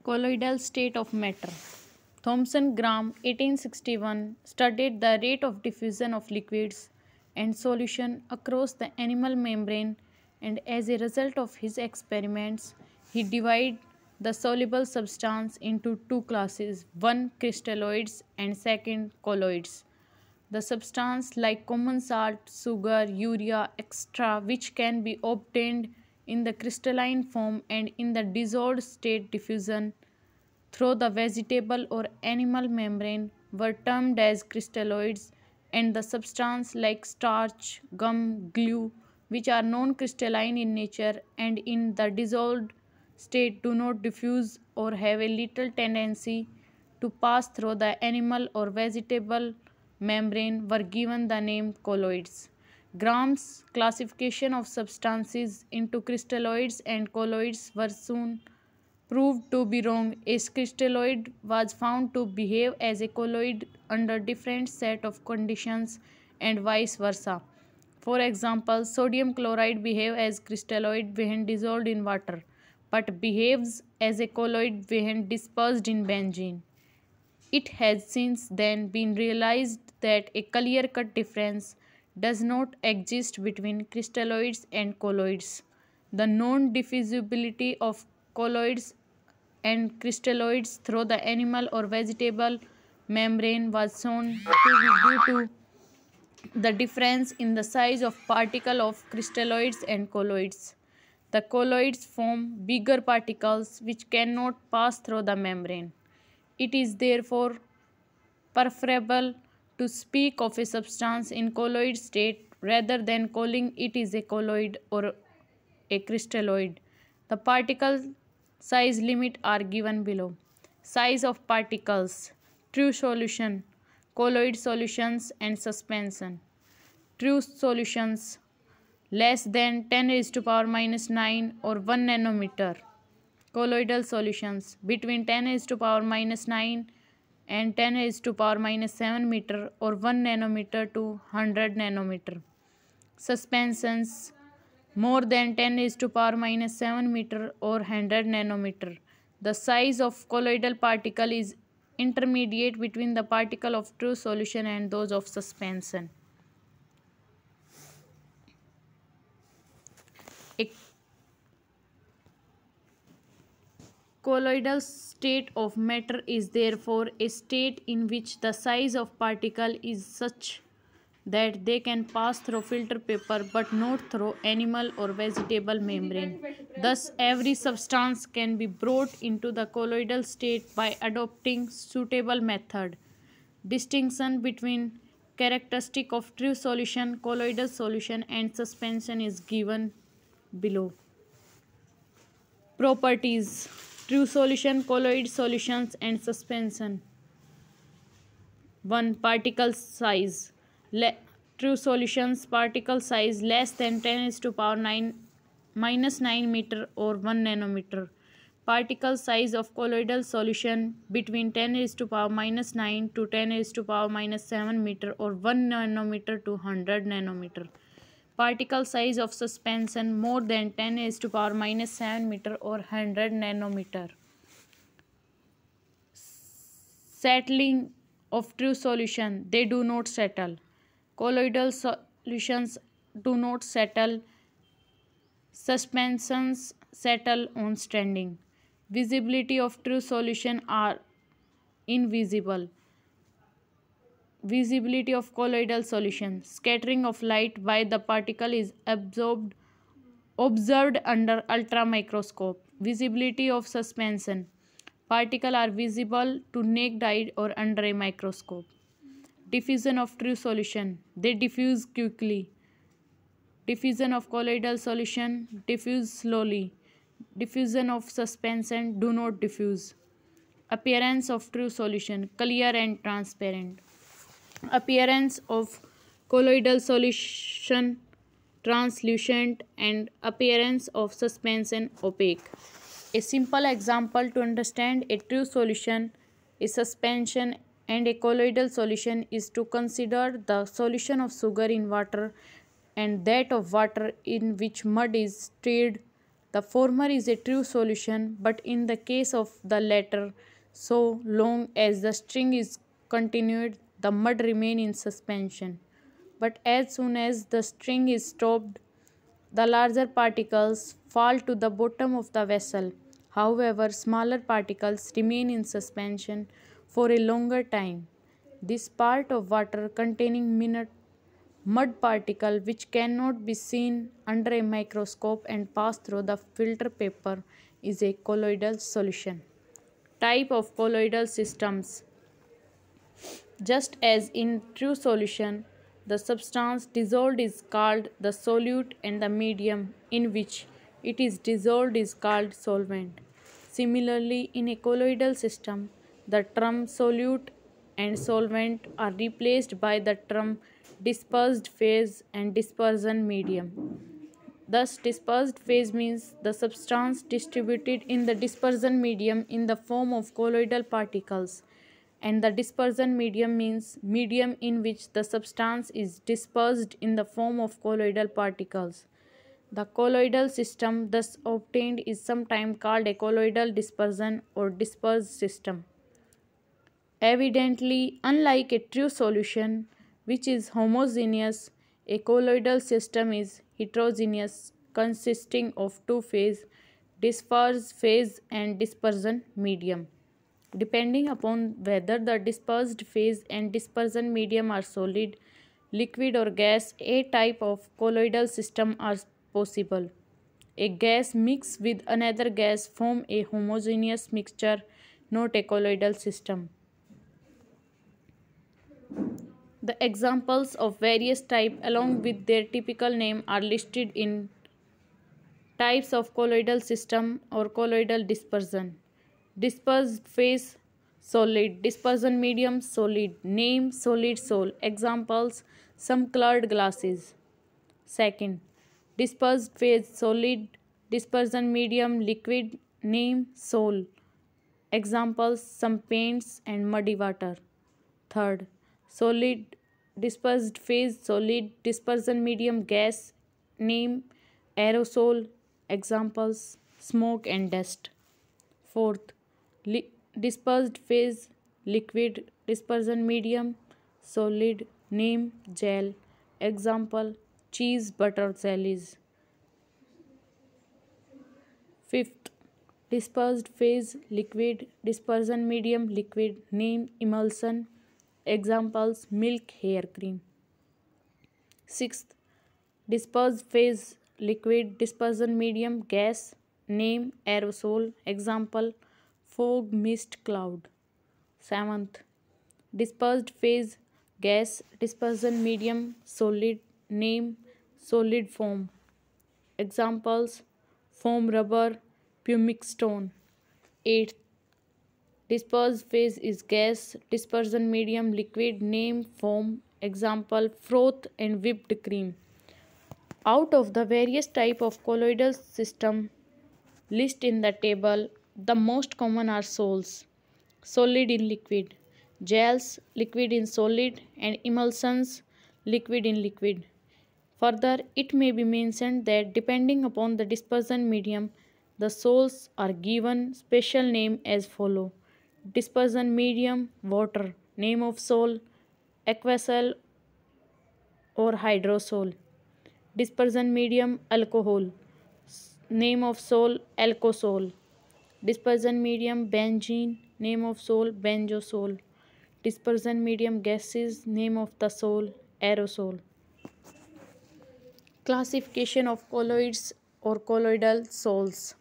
Colloidal state of matter. Thomson Graham, 1861, studied the rate of diffusion of liquids and solution across the animal membrane, and as a result of his experiments, he divided the soluble substance into two classes, one crystalloids and second colloids. The substance like common salt, sugar, urea, etc., which can be obtained in the crystalline form and in the dissolved state diffusion through the vegetable or animal membrane, were termed as crystalloids, and the substance like starch, gum, glue, which are non-crystalline in nature and in the dissolved state do not diffuse or have a little tendency to pass through the animal or vegetable membrane, were given the name colloids. Graham's classification of substances into crystalloids and colloids were soon proved to be wrong. A crystalloid was found to behave as a colloid under different set of conditions and vice versa. For example, sodium chloride behaves as crystalloid when dissolved in water, but behaves as a colloid when dispersed in benzene. It has since then been realized that a clear-cut difference does not exist between crystalloids and colloids. The non-diffusibility of colloids and crystalloids through the animal or vegetable membrane was shown to be due to the difference in the size of particle of crystalloids and colloids. The colloids form bigger particles which cannot pass through the membrane. It is therefore preferable to speak of a substance in colloid state rather than calling it is a colloid or a crystalloid. The particle size limit are given below. Size of particles, true solution, colloid solutions and suspension. True solutions less than 10 raised to power minus 9 or 1 nanometer. Colloidal solutions between 10 raised to power minus 9 and 10 raised to power minus 7 meter or 1 nanometer to 100 nanometer. Suspensions more than 10 raised to power minus 7 meter or 100 nanometer. The size of colloidal particle is intermediate between the particle of true solution and those of suspension. A colloidal state of matter is therefore a state in which the size of particle is such that they can pass through filter paper but not through animal or vegetable membrane. Thus, every substance can be brought into the colloidal state by adopting suitable method. Distinction between characteristic of true solution, colloidal solution and suspension is given below. Properties: true solution, colloid solutions and suspension. 1. Particle size. True solutions particle size less than 10 is to power 9 minus 9 meter or 1 nanometer. Particle size of colloidal solution between 10 is to power minus 9 to 10 is to power minus 7 meter or 1 nanometer to 100 nanometer. Particle size of suspension more than 10 is to power minus 7 meter or 100 nanometer. Settling of true solution, they do not settle. Colloidal solutions do not settle. Suspensions settle on standing. Visibility of true solution are invisible. Visibility of colloidal solution. Scattering of light by the particle is observed under ultramicroscope. Visibility of suspension. Particles are visible to naked eye or under a microscope. Diffusion of true solution. They diffuse quickly. Diffusion of colloidal solution. Diffuse slowly. Diffusion of suspension. Do not diffuse. Appearance of true solution. Clear and transparent. Appearance of colloidal solution. Translucent and appearance of suspension opaque. A simple example to understand a true solution, a suspension and a colloidal solution is to consider the solution of sugar in water and that of water in which mud is stirred The former is a true solution, but in the case of the latter, so long as the string is continued, the mud remains in suspension. But as soon as the string is stopped, the larger particles fall to the bottom of the vessel. However, smaller particles remain in suspension for a longer time. This part of water containing mud particle which cannot be seen under a microscope and pass through the filter paper is a colloidal solution. Type of colloidal systems. Just as in true solution, the substance dissolved is called the solute and the medium in which it is dissolved is called solvent. Similarly, in a colloidal system, the term solute and solvent are replaced by the term dispersed phase and dispersion medium. Thus, dispersed phase means the substance distributed in the dispersion medium in the form of colloidal particles, and the dispersion medium means medium in which the substance is dispersed in the form of colloidal particles. The colloidal system thus obtained is sometimes called a colloidal dispersion or dispersed system. Evidently, unlike a true solution, which is homogeneous, a colloidal system is heterogeneous, consisting of two phase, dispersed phase and dispersion medium. Depending upon whether the dispersed phase and dispersion medium are solid, liquid or gas, a type of colloidal system are possible. A gas mixed with another gas form a homogeneous mixture, not a colloidal system. The examples of various types along with their typical name are listed in types of colloidal system or colloidal dispersion. Dispersed phase solid, dispersion medium solid, name solid sol. Examples some colored glasses. Second, dispersed phase solid, dispersion medium liquid, name sol. Examples some paints and muddy water. Third, solid dispersed phase solid dispersion medium gas, name aerosol. Examples smoke and dust. Fourth, dispersed phase liquid dispersion medium solid, name gel. Example cheese, butter, jellies. Fifth, dispersed phase liquid dispersion medium liquid, name emulsion. Examples milk, hair cream. Sixth, dispersed phase liquid dispersion medium gas, name aerosol. Example fog, mist, cloud. Seventh, dispersed phase gas dispersion medium solid, name solid foam. Examples foam rubber, pumic stone. Eighth, dispersed phase is gas dispersion medium liquid, name foam. Example froth and whipped cream. Out of the various type of colloidal system list in the table, the most common are sols, solid in liquid, gels, liquid in solid, and emulsions, liquid in liquid. Further, it may be mentioned that depending upon the dispersion medium, the sols are given special name as follow. Dispersion medium water, name of sol, aquasol or hydrosol. Dispersion medium alcohol, name of sol alcohol. Dispersion medium benzene, name of sol benzosol. Dispersion medium gases, name of the sol aerosol. Classification of colloids or colloidal sols.